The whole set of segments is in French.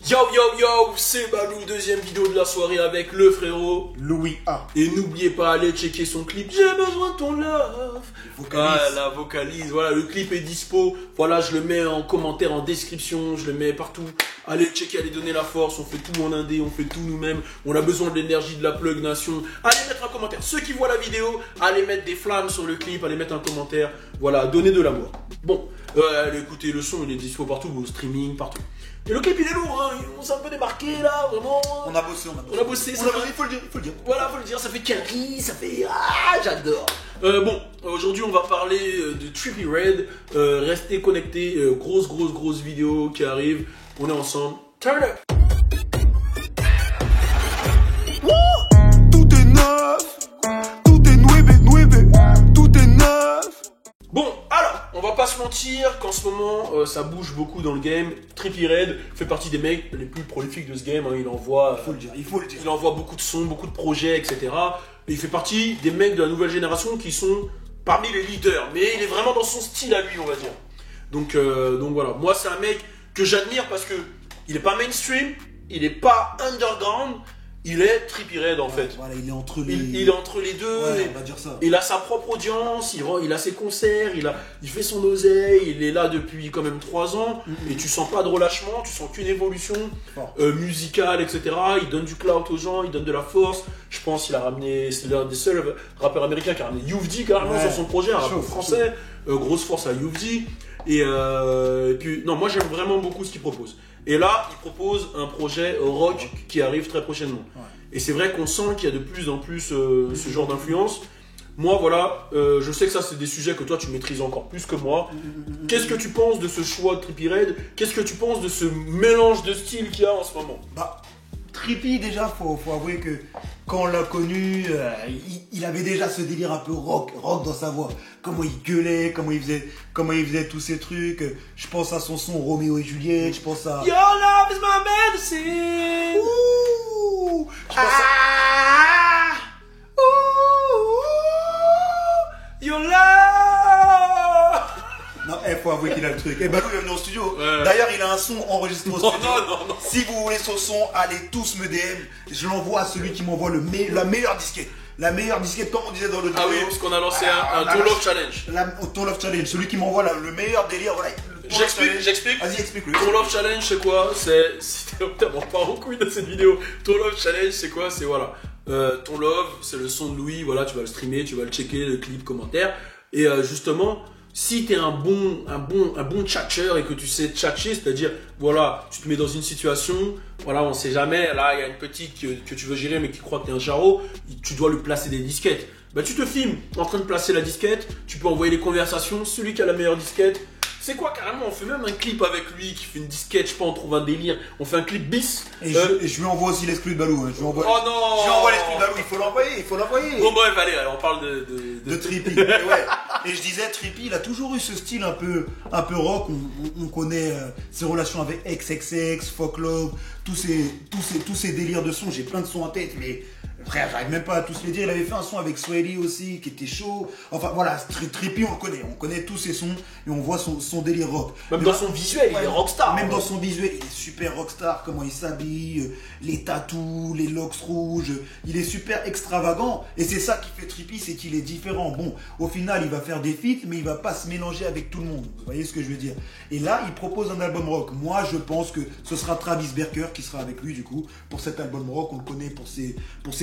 Yo yo yo, c'est Balou, deuxième vidéo de la soirée avec le frérot Louis A. Et n'oubliez pas, allez checker son clip. J'ai besoin de ton love. La vocalise, voilà, le clip est dispo. Voilà, je le mets en commentaire, en description, je le mets partout. Allez checker, allez donner la force, on fait tout en indé, on fait tout nous-mêmes. On a besoin de l'énergie de la Plug Nation. Allez mettre un commentaire, ceux qui voient la vidéo, allez mettre des flammes sur le clip, allez mettre un commentaire. Voilà, donnez de l'amour. Bon, allez écoutez le son, il est dispo partout, au streaming, partout. Et le clip il est lourd, hein. On s'est un peu démarqué là, vraiment. On a bossé. Il faut le dire. Voilà, faut le dire, ça fait quinqui, ça fait... Ah, j'adore. Bon, aujourd'hui on va parler de Trippie Redd. Restez connectés, grosse vidéo qui arrive. On est ensemble. Turn up. Tout est neuf. Tout est nueve. Tout est neuf. Bon, alors, on va pas se mentir qu'en ce moment, ça bouge beaucoup dans le game. Trippie Redd fait partie des mecs les plus prolifiques de ce game. Hein. Il envoie, Il faut le dire. Il envoie beaucoup de sons, beaucoup de projets, etc. Et il fait partie des mecs de la nouvelle génération qui sont parmi les leaders. Mais il est vraiment dans son style à lui, on va dire. Donc voilà, moi c'est un mec que j'admire parce que il est pas mainstream, il est pas underground. Il est Trippie Redd en fait. Voilà, il est entre les... Il est entre les deux. Ouais, on va dire ça. Il a sa propre audience, il a ses concerts, il fait son oseille, il est là depuis quand même 3 ans. Et tu sens pas de relâchement, tu sens qu'une évolution musicale, etc. Il donne du clout aux gens, il donne de la force. Je pense qu'il a ramené, c'est l'un des seuls rappeurs américains qui a ramené Youf D carrément sur son projet, un rappeur français. Grosse force à Youf D. Et puis, non, moi j'aime vraiment beaucoup ce qu'il propose. Et là, il propose un projet rock qui arrive très prochainement. Ouais. Et c'est vrai qu'on sent qu'il y a de plus en plus ce genre d'influence. Moi, voilà, je sais que ça, c'est des sujets que toi, tu maîtrises encore plus que moi. Qu'est-ce que tu penses de ce choix de Trippie Redd? Qu'est-ce que tu penses de ce mélange de styles qu'il y a en ce moment? Trippie, déjà, faut avouer que quand on l'a connu, il avait déjà ce délire un peu rock dans sa voix. Comment il gueulait, comment il faisait tous ces trucs. Je pense à son son Roméo et Juliette, je pense à... Your love is my medicine. Ouh, je pense à... Your love. Non, faut avouer qu'il a le truc. Et Balou est venu au studio. Ouais. D'ailleurs, il a un son enregistré au studio. Non. Si vous voulez son son, allez tous me DM. Je l'envoie à celui qui m'envoie la meilleure disquette. La meilleure disquette, comme on disait dans le Ah oui, parce qu'on a lancé un Ton Love Challenge. Ton Love Challenge, celui qui m'envoie le meilleur délire. Voilà, J'explique. Vas-y, explique-le. Ton Love Challenge, c'est quoi? C'est on part en couille de cette vidéo. Ton Love Challenge, c'est quoi? C'est voilà. Ton Love, c'est le son de Louis. Voilà, tu vas le streamer, tu vas le checker, le clip, commentaire. Et justement, si t'es un bon tchatcheur et que tu sais tchatcher, c'est-à-dire, voilà, tu te mets dans une situation, voilà, on sait jamais, là, il y a une petite que tu veux gérer mais qui croit que t'es un charreau, tu dois lui placer des disquettes. Bah, tu te filmes en train de placer la disquette, tu peux envoyer les conversations, celui qui a la meilleure disquette. C'est quoi, carrément, on fait même un clip avec lui qui fait une disquette, je sais pas, on trouve un délire, on fait un clip bis. Et je lui envoie aussi l'exclu de Balou. Hein. Oh non! Je lui envoie l'exclu de Balou, il faut l'envoyer. Bon bref, allez, on parle de Trippie. Ouais. Et je disais, Trippie, il a toujours eu ce style un peu rock. On connaît ses relations avec XXX, Fuck Love, tous ces délires de sons. J'ai plein de sons en tête, mais frère, j'arrive même pas à tous les dire. Il avait fait un son avec Swelly aussi, qui était chaud. Enfin voilà, Trippie, on connaît tous ses sons et on voit son délire rock. Même dans son visuel, il est rockstar. Même dans son visuel, il est super rockstar. Comment il s'habille, les tatous, les locks rouges. Il est super extravagant. Et c'est ça qui fait Trippie, c'est qu'il est différent. Bon, au final, il va faire des feats, mais il va pas se mélanger avec tout le monde. Vous voyez ce que je veux dire? Et là, il propose un album rock. Moi, je pense que ce sera Travis Barker qui sera avec lui, du coup, pour cet album rock. On le connaît pour ses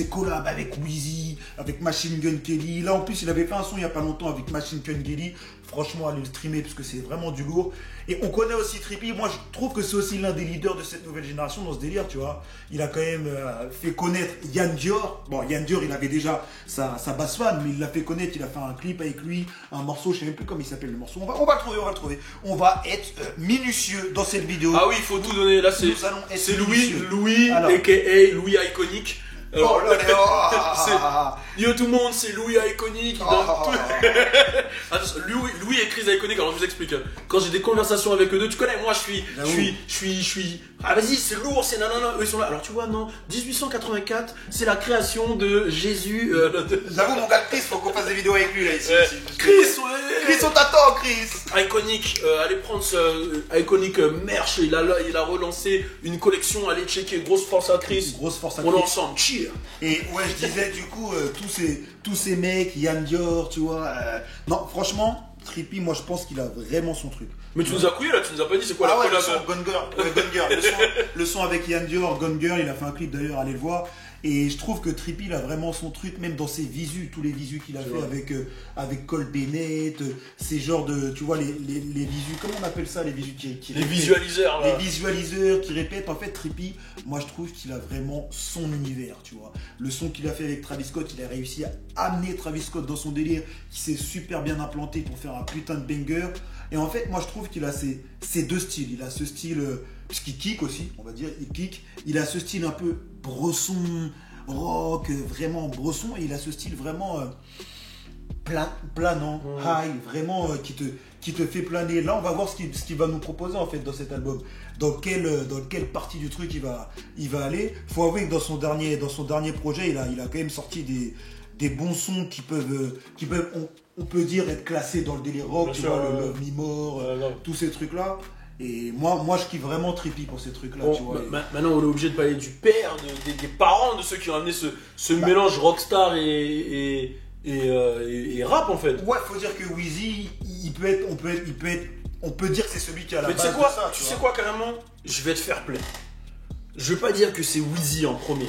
collabs avec Weezy, avec Machine Gun Kelly. Là, en plus, il avait fait un son il y a pas longtemps avec Machine Gun Kelly. Franchement, allez le streamer parce que c'est vraiment du lourd. Et on connaît aussi Trippie. Moi, je trouve que c'est aussi l'un des leaders de cette nouvelle génération dans ce délire, tu vois. Il a quand même fait connaître Yann Dior. Bon, Yann Dior, il avait déjà sa basse fan, mais il l'a fait connaître. Il a fait un clip avec lui, un morceau, je sais même plus comment il s'appelle le morceau. On va le trouver. On va être minutieux dans cette vidéo. Ah oui, il faut tout donner. Là, c'est Louis, aka Louis Iconic. Alors, Oh là là. yo tout le monde, c'est Louis Iconic. Louis et Chris Iconic, alors je vous explique. Quand j'ai des conversations avec eux deux, tu connais, moi je suis. Ah vas-y, c'est lourd, c'est nanana, eux ils sont là. Alors tu vois, non, 1884, c'est la création de Jésus. J'avoue, mon gars, Chris, faut qu'on fasse des vidéos avec lui là ici. Chris, ouais. Chris, on t'attend, Chris. Iconic, allez prendre ce Iconic merch, il a relancé une collection, allez checker, grosse force à Chris. Grosse force à On Chris. est ensemble, cheer. Et ouais, je disais du coup, tous ces mecs, Yann Dior, tu vois. Non, franchement, Trippy, moi je pense qu'il a vraiment son truc. Mais tu nous as couillé là, tu nous as pas dit c'est quoi Ah la ouais, le collab. son Gone Girl. Ouais, Gone Girl. Le son avec Yann Dior, Gone Girl, il a fait un clip d'ailleurs, allez le voir. Et je trouve que Trippy, il a vraiment son truc, même dans ses visus, tous les visus qu'il a fait avec Cole Bennett, ces genres de, tu vois, les visus, comment on appelle ça, les visus qui Les répètent. visualiseurs là. Les visualiseurs qui répètent. En fait, Trippy, moi je trouve qu'il a vraiment son univers, tu vois. Le son qu'il a fait avec Travis Scott, il a réussi à amener Travis Scott dans son délire, qui s'est super bien implanté pour faire un putain de banger. Et en fait, moi je trouve qu'il a ces deux styles. Il a ce style, puisqu'il kick aussi, on va dire, il kick. Il a ce style un peu bresson, rock, vraiment bresson. Et il a ce style vraiment planant, high, vraiment qui te fait planer. Là, on va voir ce qu'il va nous proposer en fait dans cet album. Dans quelle partie du truc il va aller. Faut avouer que dans son dernier projet, il a quand même sorti des bons sons qui peuvent on peut dire être classés dans le délire rock, tu vois, le Love Me More, tous ces trucs-là. Et moi je kiffe vraiment Trippy pour ces trucs-là, tu vois. Maintenant, on est obligé de parler du père, des parents, de ceux qui ont amené ce mélange rockstar et rap en fait. Ouais, faut dire que Wheezy, on peut dire que c'est celui qui a la Mais base tu sais quoi, de ça, tu sais quoi carrément, je vais te faire play. Je vais pas dire que c'est Wheezy en premier.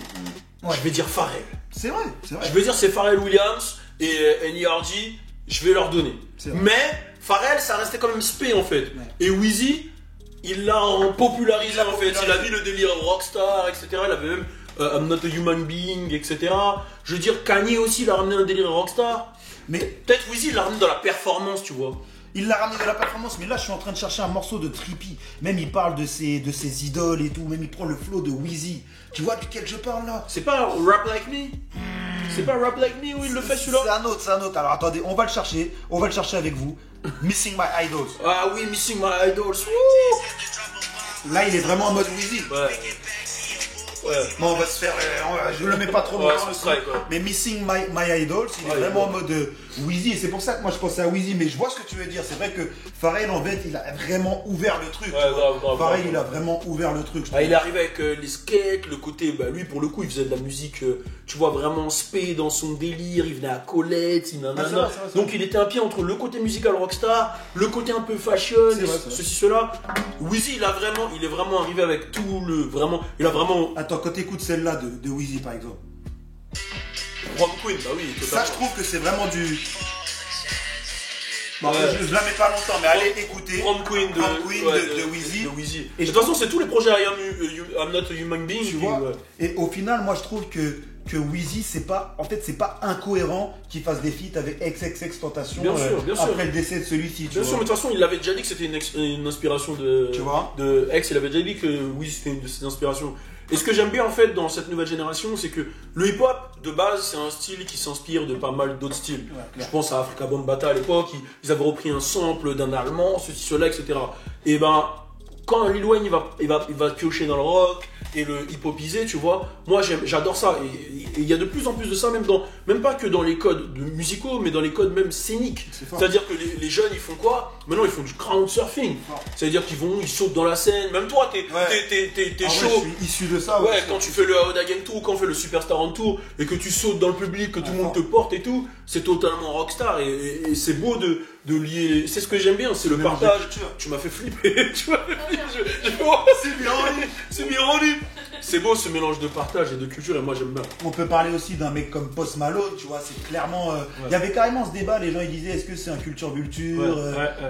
Ouais. Je vais dire Pharrell. C'est vrai. Je vais dire c'est Pharrell Williams et N.E.R.D. Je vais leur donner. Mais Pharrell, ça restait quand même spé en fait. Ouais. Et Wheezy, il l'a popularisé en fait. Il a mis le délire rockstar, etc. Il avait même I'm Not a Human Being, etc. Je veux dire, Kanye aussi, il a ramené un délire rockstar. Mais peut-être Wheezy, il l'a ramené dans la performance, tu vois. Il l'a ramené de la performance, mais là je suis en train de chercher un morceau de Trippy. Même il parle de ses idoles et tout, même il prend le flow de Wheezy. Tu vois duquel je parle là? C'est pas Rap Like Me? C'est pas Rap Like Me où il le fait celui-là? C'est un autre. Alors attendez, on va le chercher avec vous. Missing My Idols. Ah oui, Missing My Idols. Là il est vraiment en mode Wheezy. Ouais. Bon, on va se faire. Je le mets pas trop longtemps. Mais Missing My Idols, il est vraiment en mode Wheezy. Et c'est pour ça que moi je pensais à Wheezy. Mais je vois ce que tu veux dire. C'est vrai que Pharrell, en fait, il a vraiment ouvert le truc. Pharrell, il a vraiment ouvert le truc. Il est arrivé avec les skates, le côté. Lui, pour le coup, il faisait de la musique, tu vois, vraiment spé dans son délire. Il venait à Colette, donc il était un pied entre le côté musical rockstar, le côté un peu fashion, ceci, cela. Wheezy, il est vraiment arrivé avec tout le. Vraiment. Il a vraiment. Attends, quand t'écoutes celle-là de Wheezy par exemple. Prom Queen, bah oui. Ça, je trouve que c'est vraiment du. Bon, je la mets pas longtemps, mais allez écouter. Prom Queen de Wheezy. Et de toute façon, c'est tous les projets I'm Not a Human Being. Tu vois. Et au final, moi, je trouve que Wheezy, c'est pas incohérent qu'il fasse des feats avec XXXTentacion après le décès de celui-ci. Bien sûr, mais de toute façon, il avait déjà dit que c'était une inspiration de. Tu vois. De X, il avait déjà dit que Wheezy c'était une de ses inspirations. Et ce que j'aime bien en fait dans cette nouvelle génération, c'est que le hip-hop de base, c'est un style qui s'inspire de pas mal d'autres styles. Je pense à Afrika Bambaataa à l'époque, ils avaient repris un sample d'un allemand, ceci, cela, etc. Et ben, quand Lil Wayne il va piocher dans le rock et le hip-hopiser, tu vois, moi j'adore ça. Et il y a de plus en plus de ça, même pas que dans les codes musicaux, mais dans les codes même scéniques. C'est-à-dire que les jeunes, ils font quoi? Maintenant, ils font du crowd surfing. C'est-à-dire ils sautent dans la scène. Même toi, t'es chaud. Vrai, je suis issu de ça. Ouais, quand tu fais le Aoda Gang Tour, quand on fait le Superstar on Tour, et que tu sautes dans le public, que tout le monde te porte et tout, c'est totalement rockstar. Et c'est beau de lier. C'est ce que j'aime bien, c'est le partage. Tu m'as fait flipper. C'est bien rendu. C'est beau ce mélange de partage et de culture, et moi j'aime bien. On peut parler aussi d'un mec comme Post Malone, tu vois, c'est clairement. Il y avait carrément ce débat, les gens ils disaient est-ce que c'est un culture vulture,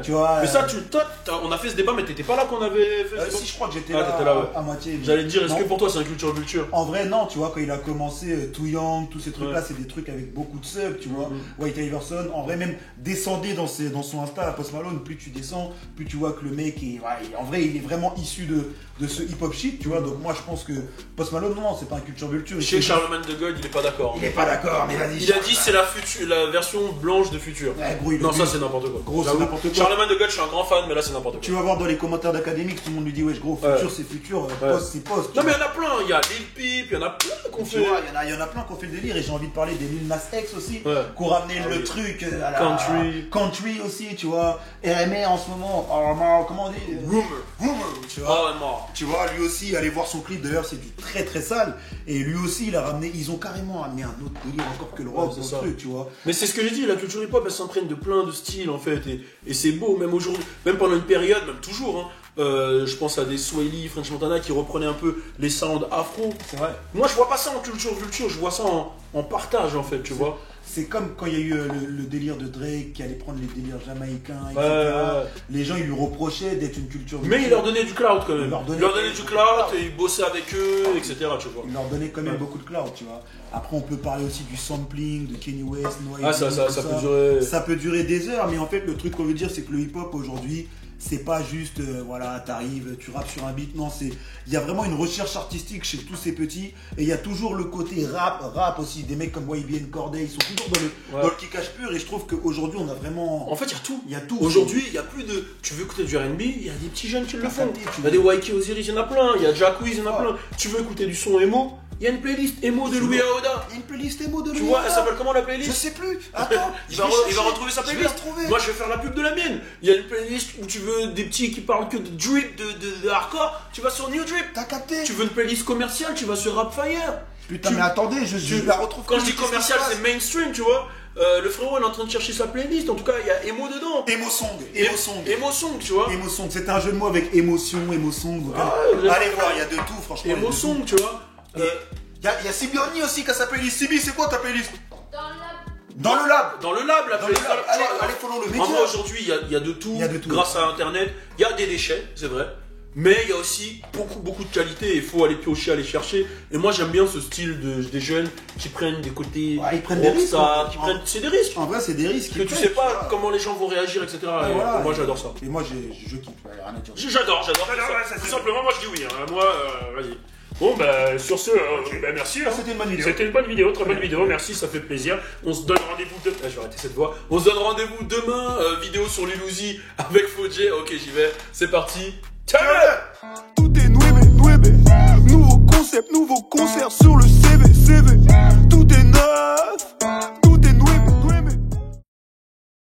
tu vois. Mais ça, toi, on a fait ce débat, mais t'étais pas là qu'on avait fait si, je crois que j'étais là, à moitié. J'allais te dire, est-ce que pour toi c'est un culture vulture? En vrai, non, tu vois, quand il a commencé Too Young, tous ces trucs-là, c'est des trucs avec beaucoup de subs, tu vois. White Iverson, en vrai, même descendez dans son Insta à Post Malone, plus tu descends, plus tu vois que le mec est. En vrai, il est vraiment issu de ce hip-hop shit, tu vois. Donc moi, je pense que Post Malone, non, c'est pas un culture vulture. Chez Charlemagne de God, il est pas d'accord. Il est pas d'accord, mais vas-y. Il a dit c'est la version blanche de Futur. Ouais, gros, non, ça c'est n'importe quoi. Gros, c'est n'importe quoi. Charlemagne de God, je suis un grand fan, mais là c'est n'importe quoi. Tu vas voir dans les commentaires d'académique, tout le monde lui dit, wesh, gros, Futur c'est Futur, Post c'est Post. Non, mais il y en a plein. Il y a Lil Peep, il y en a plein qu'on fait. Il y en a plein qu'on fait le délire, et j'ai envie de parler des Lil Nas X aussi, qu'on ramené le truc à la country aussi, tu vois. RMA en ce moment, comment on dit? Rumor, tu vois. Tu vois, lui aussi, allez voir son clip, d'ailleurs, c'est du très très sale. Et lui aussi, il a ramené, ils ont carrément amené un autre délire encore que le rock, ce truc, tu vois. Mais c'est ce que j'ai dit, la culture hip-hop, elle s'imprègne de plein de styles, en fait. Et c'est beau, même aujourd'hui, même pendant une période, même toujours, hein. Je pense à des Swahili, French Montana qui reprenaient un peu les sounds afro. C'est vrai. Moi, je vois pas ça en culture, je vois ça en partage, en fait, tu vois. C'est comme quand il y a eu le délire de Drake qui allait prendre les délires jamaïcains, etc. Les gens, ils lui reprochaient d'être une culture. Mais il leur donnait du cloud quand même. Il leur donnait du cloud et il bossait avec eux, etc. Tu vois. Il leur donnait quand même beaucoup de cloud, tu vois. Après, on peut parler aussi du sampling, de Kanye West, Noah. Ah, ça peut durer. Ça peut durer des heures, mais en fait, le truc qu'on veut dire, c'est que le hip-hop aujourd'hui, c'est pas juste, voilà, t'arrives, tu rappes sur un beat. Non, il y a vraiment une recherche artistique chez tous ces petits. Et il y a toujours le côté rap aussi. Des mecs comme YBN Corday, ils sont toujours dans le kickage pur. Et je trouve qu'aujourd'hui, on a vraiment. En fait, il y a tout. Il y a tout. Aujourd'hui, il y a plus de. Tu veux écouter du R&B, il y a des petits jeunes qui le font. Il y a des YK Osiris, il y en a plein. Il y a Jack Wiz, il y en a plein. Tu veux écouter du son emo? Il y a une playlist emo de Louis Aoda. Il y a une playlist emo de Louis Aoda. Tu vois, elle s'appelle comment la playlist? Je sais plus. Attends. il va retrouver sa playlist. Moi, je vais faire la pub de la mienne. Il y a une playlist où tu veux des petits qui parlent que de drip, de hardcore. Tu vas sur New Drip. T'as capté? Tu veux une playlist commerciale, tu vas sur Rapfire. Putain, mais attendez, je la retrouve. Quand je dis commercial, c'est mainstream, tu vois. Le frérot, il est en train de chercher sa playlist. En tout cas, il y a emo dedans. Emo song, tu vois. Emo song, c'est un jeu de mots avec émotion, emo song. Allez voir, il y a de tout, franchement. Emo song, tu vois. Il y a Sibioni aussi qui a sa playlist. Sibi, c'est quoi ta playlist? Dans le lab, la playlist. Allez, follow le média. En vrai, aujourd'hui, il y a de tout. Grâce à Internet. Il y a des déchets, c'est vrai. Mais il y a aussi beaucoup de qualité. Il faut aller piocher, aller chercher. Et moi, j'aime bien ce style des jeunes qui prennent des côtés. Ils prennent des risques. C'est des risques. En vrai, c'est des risques. Que tu sais pas comment les gens vont réagir, etc. Et moi, j'adore ça. Et moi, je kiffe. Rien à dire. J'adore. Tout simplement, moi, je dis oui. Moi, vas-y. Bon, bah, sur ce, merci. C'était une bonne vidéo. C'était une bonne vidéo, très bonne vidéo. Merci, ça fait plaisir. On se donne rendez-vous demain. Je vais arrêter cette voix. On se donne rendez-vous demain. Vidéo sur Lil Uzi avec Fodje. Ok, j'y vais. C'est parti. Ciao. Tout est nouveau concept, nouveau concert sur le CV. Tout est neuf.